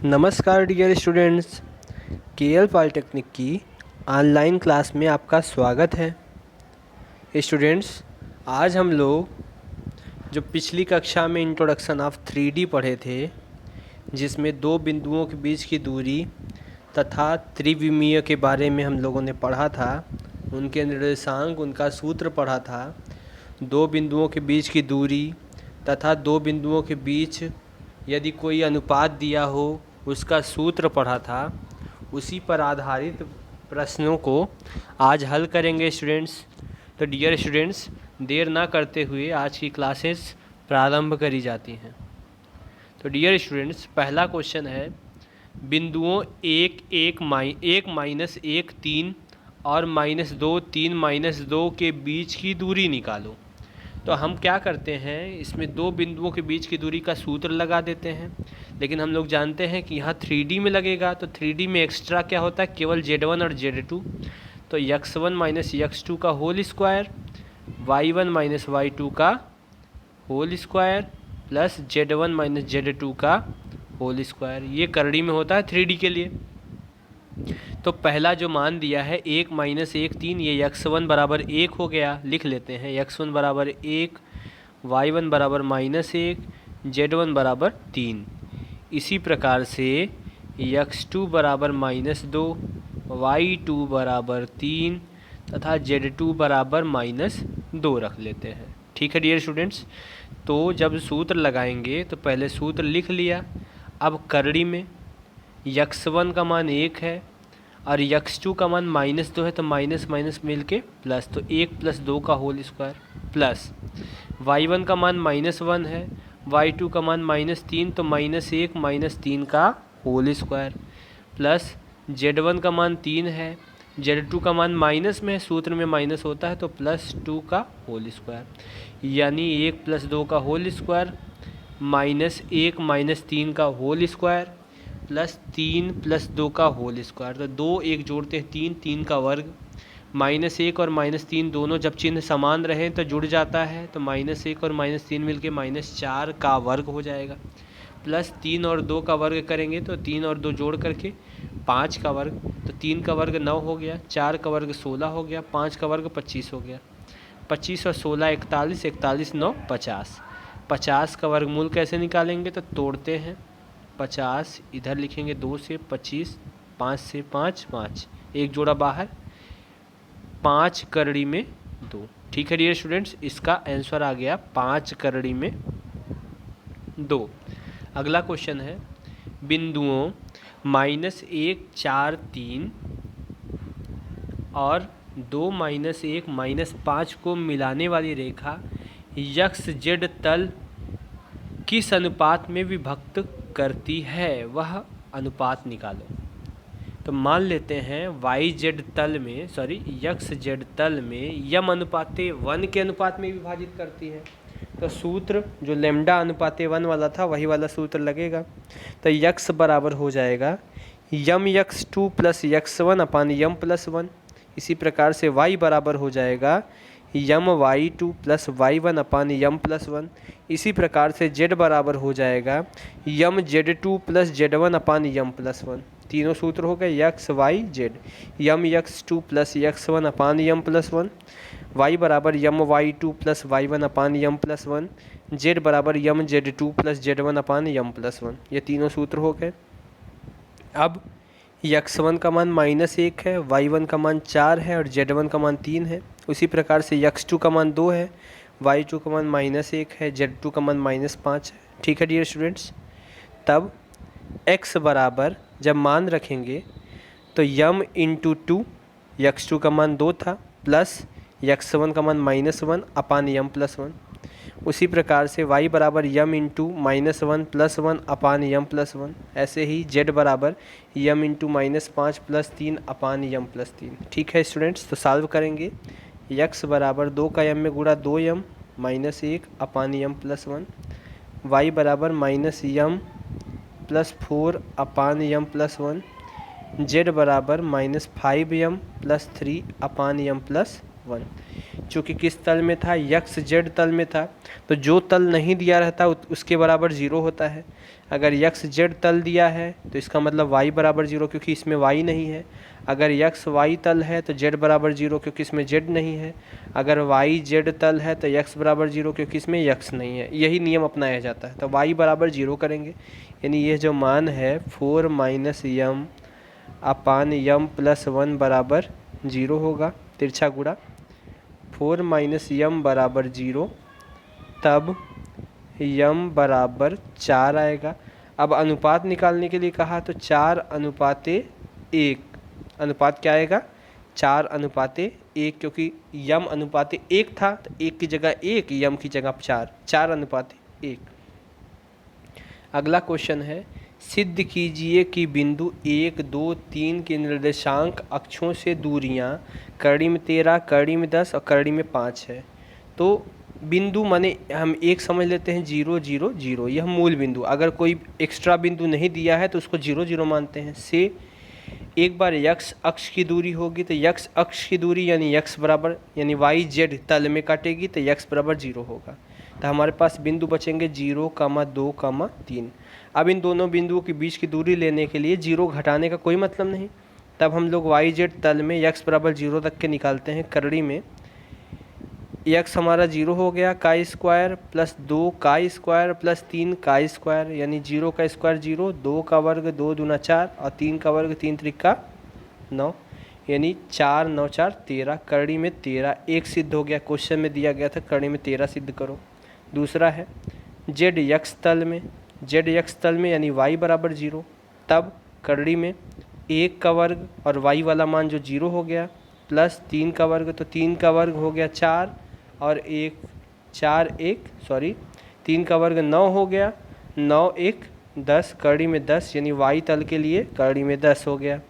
नमस्कार dear students, KL polytechnic की online class में आपका स्वागत है। स्टूडेंट्स, आज हम लोग जो पिछली कक्षा में इंट्रोडक्शन ऑफ 3D पढ़े थे, जिसमें दो बिंदुओं के बीच की दूरी तथा त्रिविमीय के बारे में हम लोगों ने पढ़ा था, उनके निर्देशांक, उनका सूत्र पढ़ा था। दो बिंदुओं के बीच की दूरी तथा दो बिंदुओं के बीच यदि कोई अनुपात दिया हो उसका सूत्र पढ़ा था। उसी पर आधारित प्रश्नों को आज हल करेंगे स्टूडेंट्स। तो डियर स्टूडेंट्स, देर ना करते हुए आज की क्लासेस प्रारंभ करी जाती हैं। तो डियर स्टूडेंट्स, पहला क्वेश्चन है, बिंदुओं 1, 3 और -2, 3, -2 के बीच की दूरी निकालो। तो हम क्या करते हैं, इसमें दो बिंदुओं के बीच की दूरी का सूत्र लगा देते हैं। लेकिन हम लोग जानते हैं कि यहाँ 3D में लगेगा, तो 3D में एक्स्ट्रा क्या होता है, केवल Z1 और Z2। तो x1 - x2 का होल स्क्वायर, y1 - y2 का whole square plus Z1 - Z2 का होल स्क्वायर, ये करड़ी में होता है 3D के लिए। तो पहला जो मान दिया है 1 - 1, 3, ये x1 बराबर 1 हो गया। लिख लेते हैं x1 बराबर 1, y1 बराबर -1, z1 बराबर 3। इसी प्रकार से x2 बराबर -2, y2 बराबर 3 तथा z2 बराबर -2 रख लेते हैं। ठीक है डियर स्टूडेंट्स, तो जब सूत्र लगाएंगे तो पहले सूत्र लिख लिया। अब करड़ी में x1 का मान 1 है और x2 का मान -2 है, तो माइनस माइनस मिल के प्लस, तो 1 + 2 का होल स्क्वायर प्लस y1 का मान -1 है, y2 का मान -3, तो -1 - 3 का होल स्क्वायर प्लस z1 का मान 3 है, z2 का मान माइनस में है, सूत्र में माइनस होता है, तो +2 का होल स्क्वायर, यानी 1 + 2 का होल स्क्वायर -1 - 3 का होल स्क्वायर प्लस 3 + 2 का होल स्क्वायर। तो 2 1 जोड़ते हैं 3, 3 का वर्ग, -1 और -3 दोनों जब चिन्ह समान रहें तो जुड़ जाता है, तो -1 और -3 मिलके -4 का वर्ग हो जाएगा। प्लस 3 और 2 का वर्ग करेंगे तो 3 और 2 जोड़ करके 5 का वर्ग, तो 3 का वर्ग 9 हो गया, 4 का वर्ग 16 हो गया, 5 का वर्ग 25 हो गया। 25 और 16 41, 41 9 50। 50 का वर्गमूल कैसे निकालेंगे, तो तोड़ते हैं। 50 इधर लिखेंगे 2 से, 25 5 से 5 5, एक जोड़ा बाहर, 5 करड़ी में 2। ठीक है डियर स्टूडेंट्स, इसका आंसर आ गया 5 करड़ी में 2। अगला क्वेश्चन है, बिंदुओं -1 4 3 और 2 -1 -5 को मिलाने वाली रेखा यक्ष जेड तल किस अनुपात में विभक्त करती है, वह अनुपात निकालो। तो मान लेते हैं YZ तल में, यक्ष जेड तल में यम अनुपाते 1 के अनुपात में विभाजित करती है। तो सूत्र जो लैम्डा अनुपाते 1 वाला था वही वाला सूत्र लगेगा। तो यक्ष बराबर हो जाएगा यम x2 + x1 अपान यम +1। इसी प्रकार से y बराबर हो जाएगा यम y2 + y1 अपान यम +1। इसी प्रकार से z बराबर हो जाएगा यम z2 + z1 अपान यम +1। तीनों सूत्र हो गए x y z। यम x2 + x1 अपान यम +1, y बराबर यम y2 + y1 अपान यम +1, z बराबर यम z2 + z1 अपान यम +1। ये तीनों सूत्र हो गए। अब x1 का मान -1 है, y1 का मान 4 है और z1 का मान 3 है। उसी प्रकार से x2 का मान 2 है, y2 का मान -1 है, z2 का मान -5 है। ठीक है डियर स्टूडेंट्स, तब x बराबर जब मान रखेंगे तो यम × 2, x2 का मान 2 था, प्लस x1 का मान -1 अपान यम +1। उसी प्रकार से y बराबर यम × -1 + 1 अपान यम +1। ऐसे ही z बराबर यम × -5 + 3 अपान यम +3। ठीक है स्टूडेंट्स, तो सॉल्व करेंगे। x बराबर 2 का यम में गुणा 2m -1 अपान यम +1, y बराबर -यम +4 अपान यम +1, z बराबर -5m + 3 अपान यम +1। चूँकि किस तल में था, यक्स जेड तल में था, तो जो तल नहीं दिया रहता उसके बराबर 0 होता है। अगर यक्स जेड तल दिया है तो इसका मतलब y बराबर 0, क्योंकि इसमें y नहीं है। अगर यक्स वाई तल है तो z बराबर 0, क्योंकि इसमें z नहीं है। अगर y जेड तल है तो x बराबर 0, क्योंकि इसमें x नहीं है। यही नियम अपनाया जाता है। तो y बराबर 0 करेंगे, यानी ये जो मान है 4 माइनस यम अपान यम प्लस 1 बराबर 0 होगा, तिरछा गुणा 4 माइनस यम बराबर 0, तब यम बराबर 4 आएगा। अब अनुपात निकालने के लिए कहा तो 4 अनुपाते 1, अनुपात क्या आएगा 4 अनुपाते 1, क्योंकि यम अनुपाते 1 था तो 1 की जगह 1, यम की जगह 4, 4 अनुपाते 1। अगला क्वेश्चन है, सिद्ध कीजिए कि बिंदु 1, 2, 3 के निर्देशांक अक्षों से दूरियां कड़ी में 13, कड़ी में 10 और कड़ी में 5 है। तो बिंदु माने हम एक समझ लेते हैं 0, 0, 0, यह मूल बिंदु। अगर कोई एक्स्ट्रा बिंदु नहीं दिया है तो उसको 0, 0 मानते हैं। से एक बार यक्स अक्ष की दूरी होगी तो यक्स अक्ष की दूरी यानी यक्स बराबर यानी वाई जेड तल में काटेगी तो यक्स बराबर 0 होगा। तो हमारे पास बिंदु बचेंगे 0, 2, 3। अब इन दोनों बिंदुओं के बीच की दूरी लेने के लिए 0 घटाने का कोई मतलब नहीं। तब हम लोग वाई जेड तल में यक्स बराबर 0 रख के निकालते हैं। करड़ी में यक्स हमारा 0 हो गया, का स्क्वायर प्लस 2 का स्क्वायर प्लस 3 का स्क्वायर, यानी 0 का स्क्वायर 0, 2 का वर्ग 2 दूना 4 और 3 का वर्ग 3 त्रिका 9, यानी 4 9 4 13। करड़ी में 13 एक सिद्ध हो गया। क्वेश्चन में दिया गया था करड़ी में 13 सिद्ध करो। दूसरा है जेड यक्स तल में, जेड यक्स तल में यानी y बराबर 0, तब करड़ी में 1 का वर्ग और y वाला मान जो 0 हो गया प्लस 3 का वर्ग, तो 3 का वर्ग हो गया 4 और 3 का वर्ग 9 हो गया, 9 1 10, करड़ी में 10 यानी y तल के लिए करड़ी में 10 हो गया।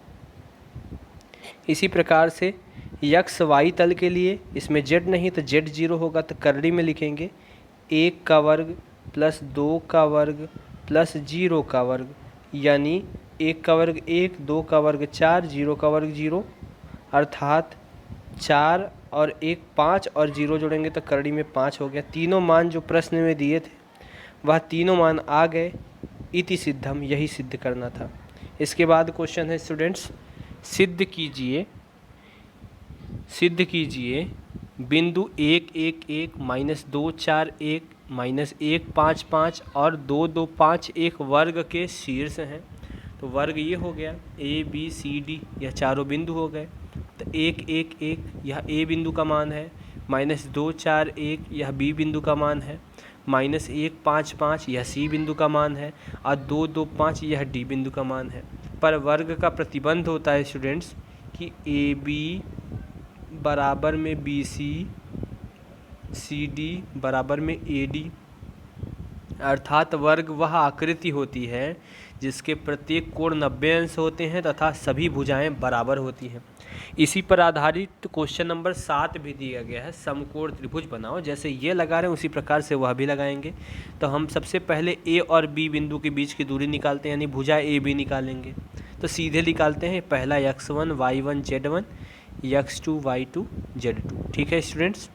इसी प्रकार से यक्स y तल के लिए इसमें z नहीं तो z 0 होगा, तो करड़ी में लिखेंगे 1 का वर्ग प्लस 2 का वर्ग प्लस 0 का वर्ग, यानी 1 का वर्ग 1, 2 का वर्ग 4, 0 का वर्ग 0, अर्थात 4 और 1 5 और 0 जोड़ेंगे तो करड़ी में 5 हो गया। तीनों मान जो प्रश्न में दिए थे वह तीनों मान आ गए। इति सिद्धम, यही सिद्ध करना था। इसके बाद क्वेश्चन है स्टूडेंट्स, सिद्ध कीजिए बिंदु 1 1 1 माइनस 2 4 1 माइनस 1 5 5 और 2 2 5 1 वर्ग के शीर्ष हैं। तो वर्ग ये हो गया ए बी सी डी, यह चारों बिंदु हो गए। तो 1 1 1 यह ए बिंदु का मान है, माइनस 2 4 1 यह बी बिंदु का मान है, माइनस 1 5 5 यह सी बिंदु का मान है और 2 2 5 यह डी बिंदु का मान है। पर वर्ग का प्रतिबंध होता है स्टूडेंट्स कि ए बी बराबर में बी सी, सी डी बराबर में ए डी, अर्थात वर्ग वह आकृति होती है जिसके प्रत्येक कोण 90 अंश होते हैं तथा सभी भुजाएं बराबर होती हैं। इसी पर आधारित क्वेश्चन नंबर 7 भी दिया गया है, समकोण त्रिभुज बनाओ। जैसे ये लगा रहे हैं उसी प्रकार से वह भी लगाएंगे। तो हम सबसे पहले ए और बी बिंदु के बीच की दूरी निकालते हैं, यानी भुजा ए बी निकालेंगे। तो सीधे निकालते हैं, पहला x1 y1 z1 x2 y2 z2। ठीक है स्टूडेंट्स,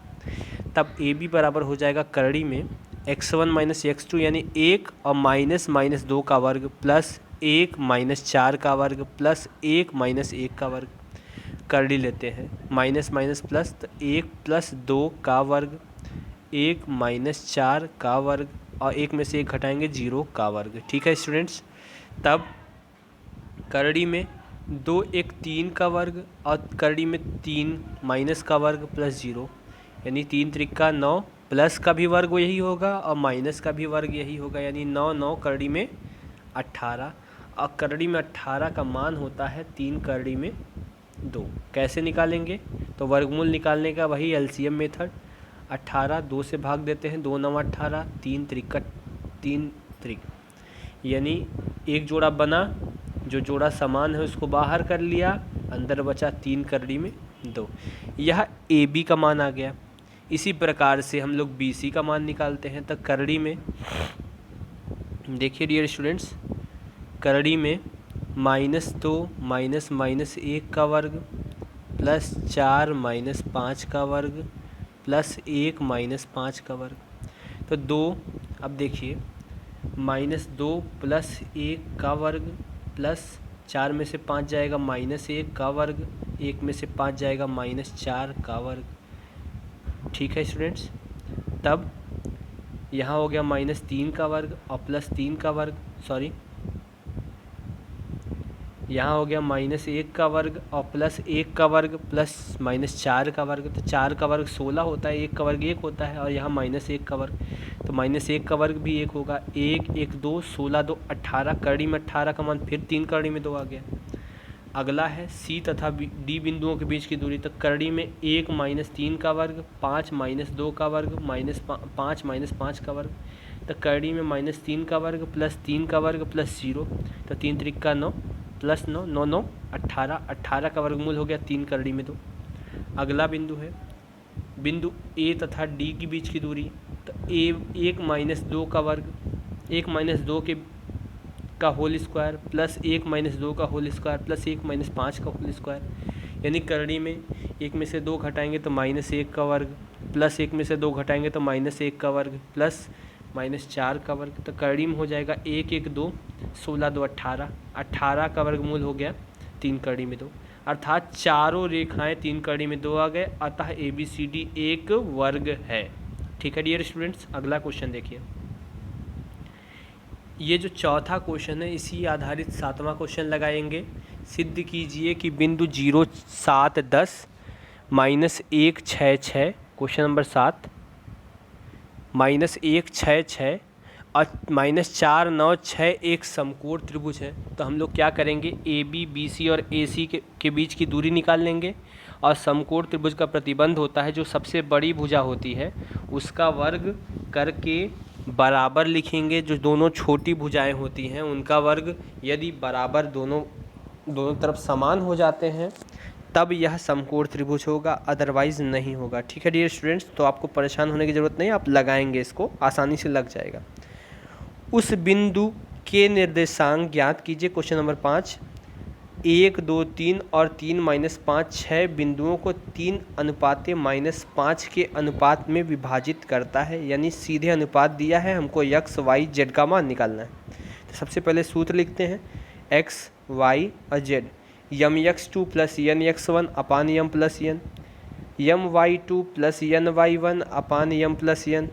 तब ए बी बराबर हो जाएगा करड़ी में x1 माइनस x2 यानी 1 और माइनस माइनस 2 का वर्ग प्लस 1 माइनस 4 का वर्ग प्लस 1 माइनस 1 का वर्ग। करड़ी लेते हैं, माइनस माइनस प्लस, तो 1 प्लस 2 का वर्ग, 1 माइनस 4 का वर्ग और 1 में से 1 घटाएंगे 0 का वर्ग। ठीक है स्टूडेंट्स, तब करड़ी में 2 1 3 का वर्ग और करड़ी में 3 माइनस का वर्ग प्लस 0, यानी 3 त्रिका 9, प्लस का भी वर्ग यही होगा और माइनस का भी वर्ग यही होगा, यानी 9 9 करड़ी में 18। और करड़ी में 18 का मान होता है 3 करड़ी में 2। कैसे निकालेंगे? तो वर्गमूल निकालने का वही एलसीएम मेथड। 18 2 से भाग देते हैं, 2 9 18, 3 त्रिक, यानी एक जोड़ा बना, जो जोड़ा समान है उसको बाहर कर लिया, अंदर बचा 3 करड़ी में 2। यह ए बी का मान आ गया। इसी प्रकार से हम लोग बी सी का मान निकालते हैं। तो करड़ी में देखिए डियर स्टूडेंट्स, करड़ी में -2 माइनस माइनस 1 का वर्ग प्लस 4 माइनस 5 का वर्ग प्लस 1 माइनस 5 का वर्ग। तो 2, अब देखिए -2 प्लस 1 का वर्ग प्लस 4 में से 5 जाएगा -1 का वर्ग, 1 में से 5 जाएगा -4 का वर्ग। ठीक है स्टूडेंट्स, तब यहाँ हो गया -3 का वर्ग और प्लस 3 का वर्ग, सॉरी यहाँ हो गया -1 का वर्ग और प्लस 1 का वर्ग प्लस -4 का वर्ग। तो 4 का वर्ग 16 होता है, 1 का वर्ग 1 होता है, और यहाँ -1 का वर्ग, तो -1 का वर्ग भी 1 होगा। 1 1 2 16 2 18, करड़ी में 18 का मान फिर 3 करड़ी में 2 आ गया। अगला है सी तथा डी बिंदुओं के बीच की दूरी। तो करड़ी में 1 -3 का वर्ग, 5 -2 का वर्ग, -5 -5 का वर्ग। तो करड़ी में -3 का वर्ग प्लस 3 का वर्ग प्लस 0, तो 3 त्रिक का 9 प्लस 9 9 9 18, 18 का वर्गमूल हो गया 3 करड़ी में 2। अगला बिंदु है बिंदु ए तथा डी के बीच की दूरी। तो ए 1 -2 का वर्ग, 1 -2 का होल स्क्वायर प्लस 1 -2 का होल स्क्वायर प्लस 1 -5 का होल स्क्वायर, यानी करड़ी में 1 में से 2 घटाएंगे तो -1 का वर्ग प्लस 1 में से 2 घटाएंगे तो -1 का वर्ग प्लस -4 का वर्ग। तो करड़ी में हो जाएगा 1 1 2 16 2 18, 18 का वर्गमूल हो गया 3 करड़ी में 2, अर्थात चारों रेखाएं 3 करड़ी में 2 आ गए, अतः ABCD एक वर्ग है। ठीक है डियर स्टूडेंट्स, अगला क्वेश्चन देखिए। ये जो चौथा क्वेश्चन है इसी आधारित 7वां क्वेश्चन लगाएंगे। सिद्ध कीजिए कि बिंदु 0 7 10 -1 6 6, क्वेश्चन नंबर 7, -1 6 6 और -4 9 6 एक समकोण त्रिभुज है। तो हम लोग क्या करेंगे, AB BC और AC के बीच की दूरी निकाल लेंगे, और समकोण त्रिभुज का प्रतिबंध होता है जो सबसे बड़ी भुजा होती है उसका वर्ग करके बराबर लिखेंगे, जो दोनों छोटी भुजाएं होती हैं उनका वर्ग, यदि बराबर दोनों तरफ समान हो जाते हैं तब यह समकोण त्रिभुज होगा, अदरवाइज़ नहीं होगा। ठीक है डियर स्टूडेंट्स, तो आपको परेशान होने की ज़रूरत नहीं, आप लगाएंगे इसको, आसानी से लग जाएगा। उस बिंदु के निर्देशांक ज्ञात कीजिए, क्वेश्चन नंबर 5। 1 2 3 और 3 -5 6 बिंदुओं को 3 अनुपाते -5 के अनुपात में विभाजित करता है, यानी सीधे अनुपात दिया है, हमको x y z का मान निकालना है। तो सबसे पहले सूत्र लिखते हैं, x y और z, यम x2 प्लस यन x1 अपान यम प्लस यन, यम y2 प्लस यन y1 अपान यम प्लस यन,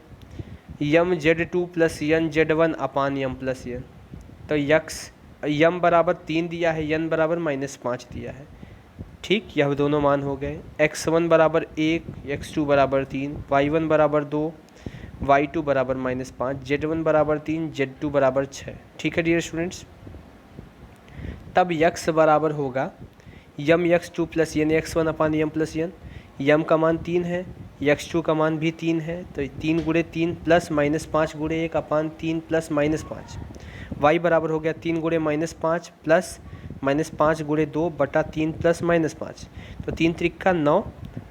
यम z2 प्लस यन z1 अपान यम प्लस यन। तो यम बराबर 3 दिया है, यन बराबर -5 दिया है। ठीक, यह दोनों मान हो गए। x1 बराबर 1, x2 बराबर 3, y1 बराबर 2, y2 बराबर -5, z1 बराबर 3, z2 बराबर 6। ठीक है डियर स्टूडेंट्स, तब x बराबर होगा यम x2 प्लस यन x1 अपान यम प्लस यन, यम का मान 3 है, x2 का मान भी 3 है, तो 3 गुणे 3 प्लस -5 गुणे 1 अपान 3 प्लस -5, y बराबर हो गया 3 गुणे -5 प्लस -5 गुणे 2 बटा 3 प्लस -5, तो 3 त्रिक का 9,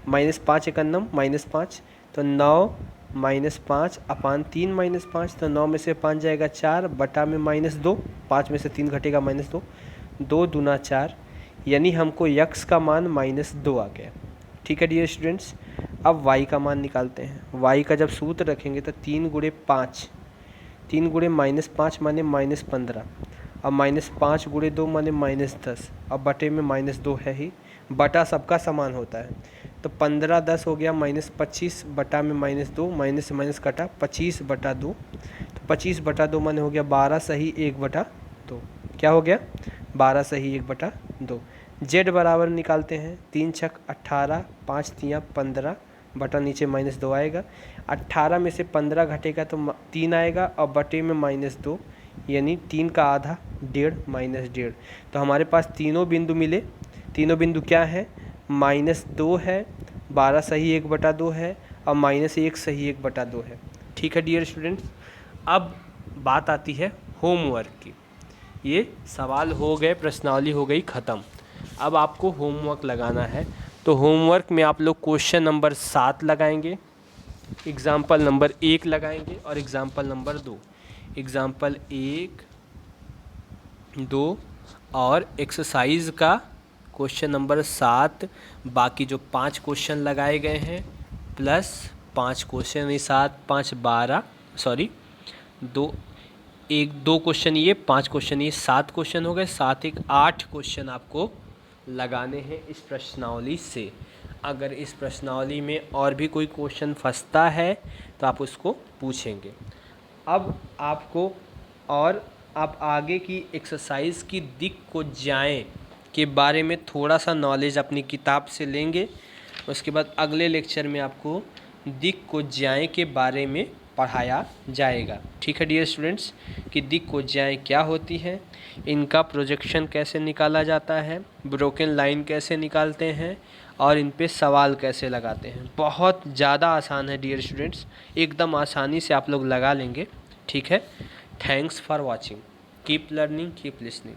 -5 एकन्नम -5, तो 9 -5 अपान 3 -5, तो 9 में से 5 जाएगा 4 बटा में -2, 5 में से 3 घटेगा -2, 2 दूना 4, यानी हमको x का मान -2 आ गया। ठीक है डियर स्टूडेंट्स, अब y का मान निकालते हैं। y का जब सूत्र रखेंगे तो 3 गुणे 5, 3 गुणे -5 माने -15, अब -5 गुणे 2 माने -10, अब बटे में -2 है ही, बटा सबका समान होता है, तो 15 10 हो गया -25 बटा में -2, माइनस से माइनस कटा 25 बटा 2, तो 25 बटा 2 माने हो गया 12 सही 1 बटा 2, क्या हो गया 12 सही 1 बटा 2। z बराबर निकालते हैं, 3 छक 18, 5 तियाँ 15 बटा नीचे -2 आएगा, 18 में से 15 घटेगा तो 3 आएगा, और बटे में -2, यानी 3 का आधा 1.5 -1.5। तो हमारे पास तीनों बिंदु मिले, तीनों बिंदु क्या है, -2 है, 12 सही 1 बटा 2 है, और -1 सही 1 बटा 2 है। ठीक है डियर स्टूडेंट्स, अब बात आती है होमवर्क की। ये सवाल हो गए, प्रश्नावली हो गई ख़त्म। अब आपको होमवर्क लगाना है, तो होमवर्क में आप लोग क्वेश्चन नंबर 7 लगाएंगे, एग्ज़ाम्पल नंबर 1 लगाएंगे और एग्ज़ाम्पल नंबर 2। एग्ज़ाम्पल 1 2 और एक्सरसाइज का क्वेश्चन नंबर 7, बाकी जो 5 क्वेश्चन लगाए गए हैं प्लस 5 क्वेश्चन, ये 7 5 12, सॉरी 2 क्वेश्चन ये, 5 क्वेश्चन ये, 7 क्वेश्चन हो गए। 7 1 8 क्वेश्चन आपको लगाने हैं इस प्रश्नावली से। अगर इस प्रश्नावली में और भी कोई क्वेश्चन फंसता है तो आप उसको पूछेंगे। अब आपको और आप आगे की एक्सरसाइज की दिक् को जाएं के बारे में थोड़ा सा नॉलेज अपनी किताब से लेंगे। उसके बाद अगले लेक्चर में आपको दिक् को जाएं के बारे में पढ़ाया जाएगा। ठीक है डियर स्टूडेंट्स, कि दिक् को जाएं क्या होती है, इनका प्रोजेक्शन कैसे निकाला जाता है, ब्रोकन लाइन कैसे निकालते हैं और इन पे सवाल कैसे लगाते हैं। बहुत ज़्यादा आसान है डियर स्टूडेंट्स, एकदम आसानी से आप लोग लगा लेंगे। ठीक है, thanks for watching, keep learning, keep listening.